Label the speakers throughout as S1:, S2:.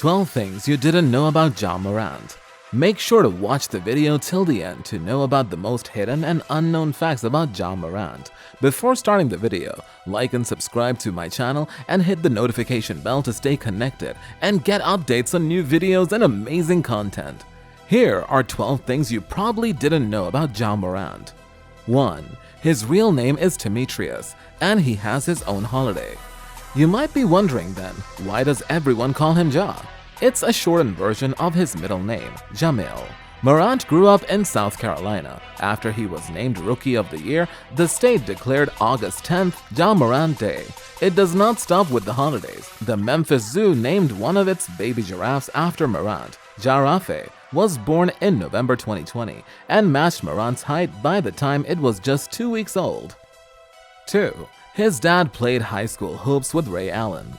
S1: 12 things you didn't know about Ja Morant. Make sure to watch the video till the end to know about the most hidden and unknown facts about Ja Morant. Before starting the video, like and subscribe to my channel and hit the notification bell to stay connected and get updates on new videos and amazing content. Here are 12 things you probably didn't know about Ja Morant. 1. His real name is Demetrius, and he has his own holiday. You might be wondering then, why does everyone call him Ja? It's a shortened version of his middle name, Jamil. Morant grew up in South Carolina. After he was named Rookie of the Year, the state declared August 10th Ja Morant Day. It does not stop with the holidays. The Memphis Zoo named one of its baby giraffes after Morant. Giraffe was born in November 2020 and matched Morant's height by the time it was just 2 weeks old. 2. His dad played high school hoops with Ray Allen.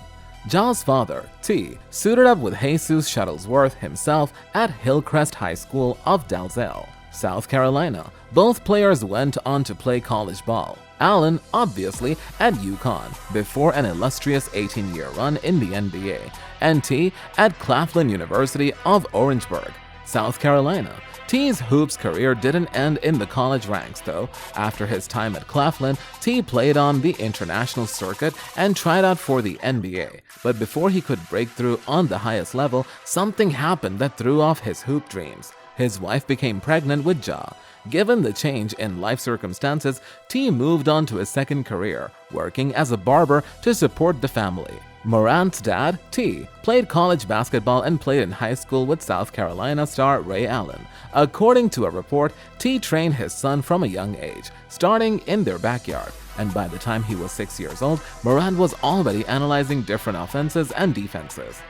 S1: Ja's father, T, suited up with Jesus Shuttlesworth himself at Hillcrest High School of Dalzell, South Carolina. Both players went on to play college ball. Allen, obviously, at UConn, before an illustrious 18-year run in the NBA, and T at Claflin University of Orangeburg, South Carolina. T's hoops career didn't end in the college ranks though. After his time at Claflin, T played on the international circuit and tried out for the NBA. But before he could break through on the highest level, something happened that threw off his hoop dreams. His wife became pregnant with Ja. Given the change in life circumstances, T moved on to his second career, working as a barber to support the family. Morant's dad, T, played college basketball and played in high school with South Carolina star Ray Allen. According to a report, T trained his son from a young age, starting in their backyard, and by the time he was 6 years old, Morant was already analyzing different offenses and defenses.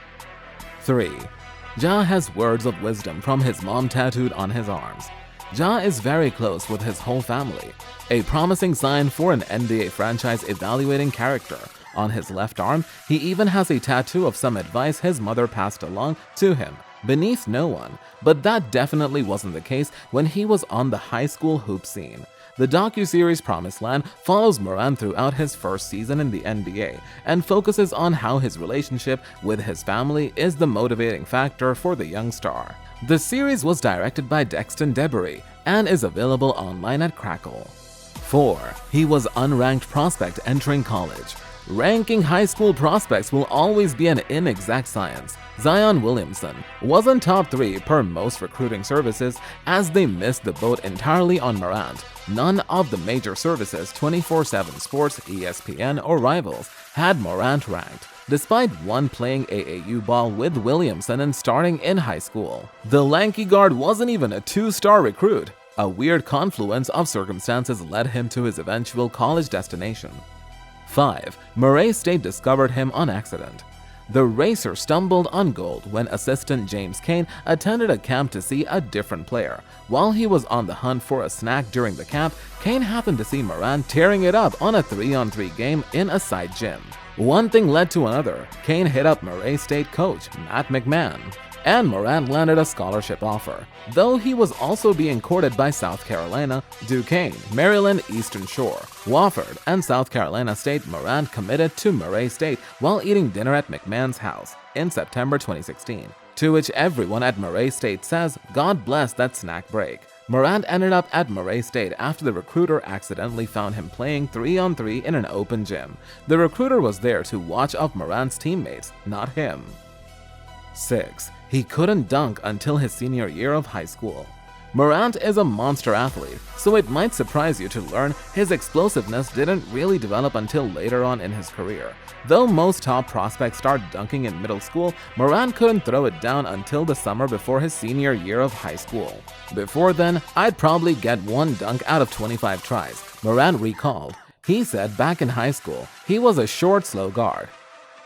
S1: 3. Ja has words of wisdom from his mom tattooed on his arms. Ja is very close with his whole family, a promising sign for an NBA franchise evaluating character. On his left arm, he even has a tattoo of some advice his mother passed along to him, beneath no one, but that definitely wasn't the case when he was on the high school hoop scene. The docuseries Promised Land follows Morant throughout his first season in the NBA and focuses on how his relationship with his family is the motivating factor for the young star. The series was directed by Dexton Debery and is available online at Crackle. 4. He was unranked prospect entering college. Ranking high school prospects will always be an inexact science. Zion Williamson wasn't top 3 per most recruiting services as they missed the boat entirely on Morant. None of the major services 24/7 Sports, ESPN, or Rivals had Morant ranked, despite one playing AAU ball with Williamson and starting in high school. The lanky guard wasn't even a 2-star recruit. A weird confluence of circumstances led him to his eventual college destination. 5. Murray State discovered him on accident. The racer stumbled on gold when assistant James Cain attended a camp to see a different player. While he was on the hunt for a snack during the camp, Cain happened to see Morant tearing it up on a 3-on-3 game in a side gym. One thing led to another. Cain hit up Murray State coach Matt McMahon, and Morant landed a scholarship offer, though he was also being courted by South Carolina, Duquesne, Maryland Eastern Shore, Wofford, and South Carolina State. Morant committed to Murray State while eating dinner at McMahon's house in September 2016, to which everyone at Murray State says, "God bless that snack break." Morant ended up at Murray State after the recruiter accidentally found him playing 3-on-3 in an open gym. The recruiter was there to watch off Morant's teammates, not him. 6. He couldn't dunk until his senior year of high school. Morant is a monster athlete, so it might surprise you to learn his explosiveness didn't really develop until later on in his career. Though most top prospects start dunking in middle school, Morant couldn't throw it down until the summer before his senior year of high school. Before then, I'd probably get 1 dunk out of 25 tries, Morant recalled. He said back in high school, he was a short, slow guard.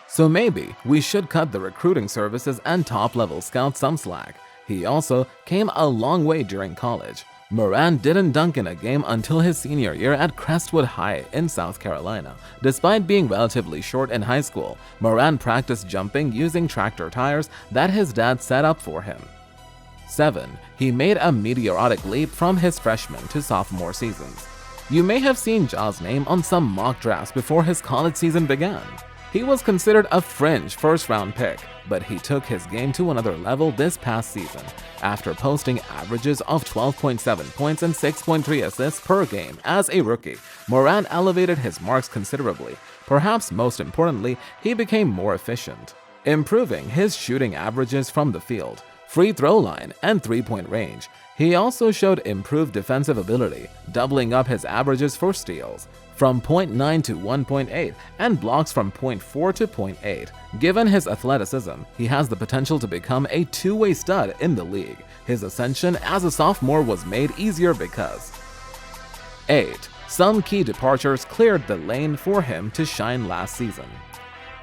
S1: So maybe we should cut the recruiting services and top-level scouts some slack. He also came a long way during college. Morant didn't dunk in a game until his senior year at Crestwood High in South Carolina. Despite being relatively short in high school, Morant practiced jumping using tractor tires that his dad set up for him. 7. He made a meteorotic leap from his freshman to sophomore seasons. You may have seen Ja's name on some mock drafts before his college season began. He was considered a fringe first-round pick, but he took his game to another level this past season. After posting averages of 12.7 points and 6.3 assists per game as a rookie, Morant elevated his marks considerably. Perhaps most importantly, he became more efficient, improving his shooting averages from the field, free throw line, and three-point range. He also showed improved defensive ability, doubling up his averages for steals from 0.9 to 1.8 and blocks from 0.4 to 0.8. Given his athleticism, he has the potential to become a two-way stud in the league. His ascension as a sophomore was made easier because 8. Some key departures cleared the lane for him to shine last season.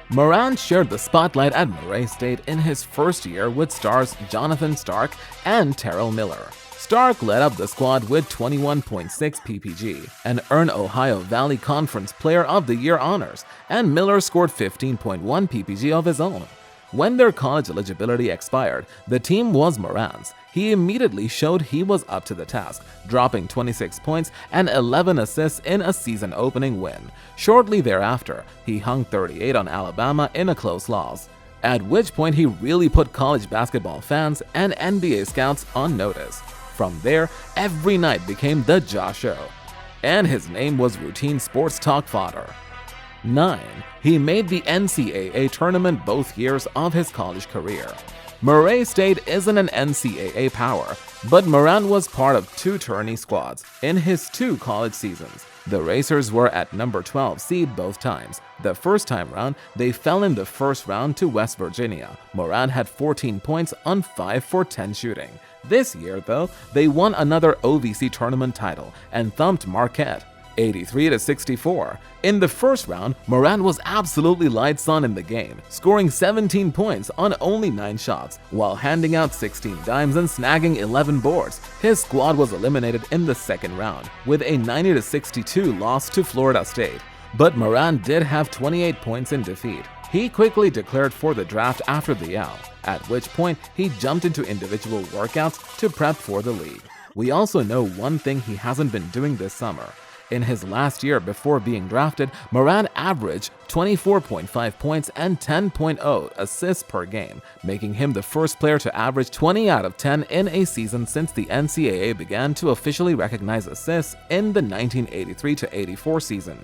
S1: Morant shared the spotlight at Murray State in his first year with stars Jonathan Stark and Terrell Miller. Stark led up the squad with 21.6 PPG and earned Ohio Valley Conference Player of the Year honors, and Miller scored 15.1 PPG of his own. When their college eligibility expired, the team was Morant's. He immediately showed he was up to the task, dropping 26 points and 11 assists in a season-opening win. Shortly thereafter, he hung 38 on Alabama in a close loss, at which point he really put college basketball fans and NBA scouts on notice. From there, every night became the Ja Show, and his name was routine sports talk fodder. 9. He made the NCAA tournament both years of his college career. Murray State isn't an NCAA power, but Morant was part of 2 tourney squads in his 2 college seasons. The Racers were at number 12 seed both times. The first time round, they fell in the first round to West Virginia. Morant had 14 points on 5 for 10 shooting. This year, though, they won another OVC tournament title and thumped Marquette 83-64. In the first round, Morant was absolutely lights on in the game, scoring 17 points on only 9 shots, while handing out 16 dimes and snagging 11 boards. His squad was eliminated in the second round, with a 90-62 loss to Florida State. But Morant did have 28 points in defeat. He quickly declared for the draft after the L, at which point he jumped into individual workouts to prep for the league. We also know one thing he hasn't been doing this summer. In his last year before being drafted, Morant averaged 24.5 points and 10.0 assists per game, making him the first player to average 20 out of 10 in a season since the NCAA began to officially recognize assists in the 1983-84 season.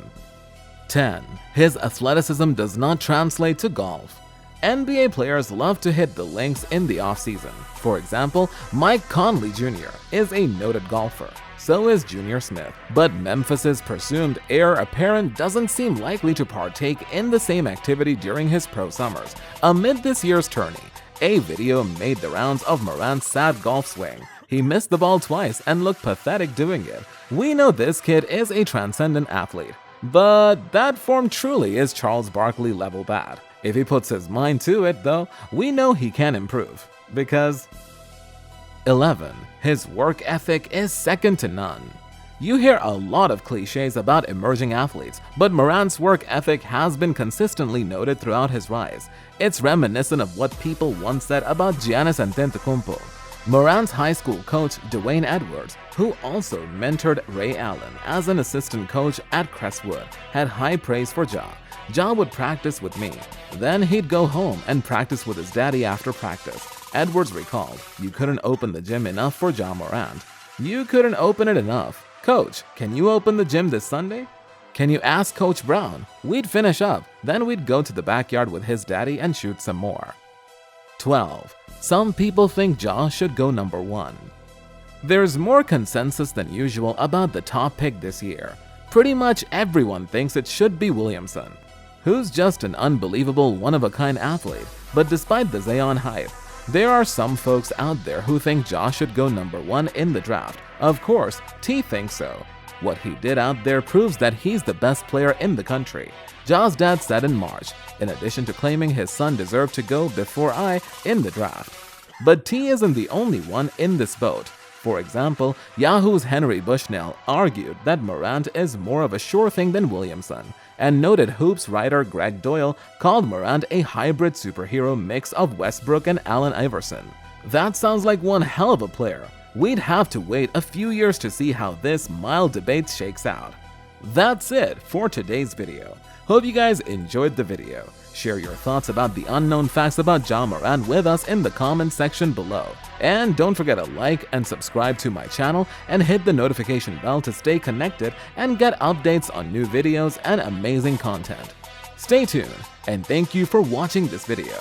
S1: 10. His athleticism does not translate to golf. NBA players love to hit the links in the offseason. For example, Mike Conley Jr. is a noted golfer. So is Junior Smith. But Memphis's presumed heir apparent doesn't seem likely to partake in the same activity during his pro summers. Amid this year's tourney, a video made the rounds of Morant's sad golf swing. He missed the ball twice and looked pathetic doing it. We know this kid is a transcendent athlete, but that form truly is Charles Barkley level bad. If he puts his mind to it, though, we know he can improve, because 11. His work ethic is second to none. You hear a lot of cliches about emerging athletes, but Morant's work ethic has been consistently noted throughout his rise. It's reminiscent of what people once said about Giannis Antetokounmpo. Morant's high school coach, Dwayne Edwards, who also mentored Ray Allen as an assistant coach at Crestwood, had high praise for Ja. Ja would practice with me. Then he'd go home and practice with his daddy after practice. Edwards recalled, "You couldn't open the gym enough for Ja Morant. You couldn't open it enough. Coach, can you open the gym this Sunday? Can you ask Coach Brown?" We'd finish up, then we'd go to the backyard with his daddy and shoot some more. 12. Some people think Ja should go number 1. There's more consensus than usual about the top pick this year. Pretty much everyone thinks it should be Williamson, who's just an unbelievable one-of-a-kind athlete. But despite the Zion hype, there are some folks out there who think Ja should go number 1 in the draft. Of course, T thinks so. What he did out there proves that he's the best player in the country. Ja's dad said in March, in addition to claiming his son deserved to go before I in the draft. But T isn't the only one in this boat. For example, Yahoo's Henry Bushnell argued that Morant is more of a sure thing than Williamson, and noted Hoops writer Greg Doyle called Morant a hybrid superhero mix of Westbrook and Allen Iverson. That sounds like one hell of a player. We'd have to wait a few years to see how this mild debate shakes out. That's it for today's video. Hope you guys enjoyed the video. Share your thoughts about the unknown facts about Ja Morant with us in the comment section below. And don't forget to like and subscribe to my channel and hit the notification bell to stay connected and get updates on new videos and amazing content. Stay tuned, and thank you for watching this video.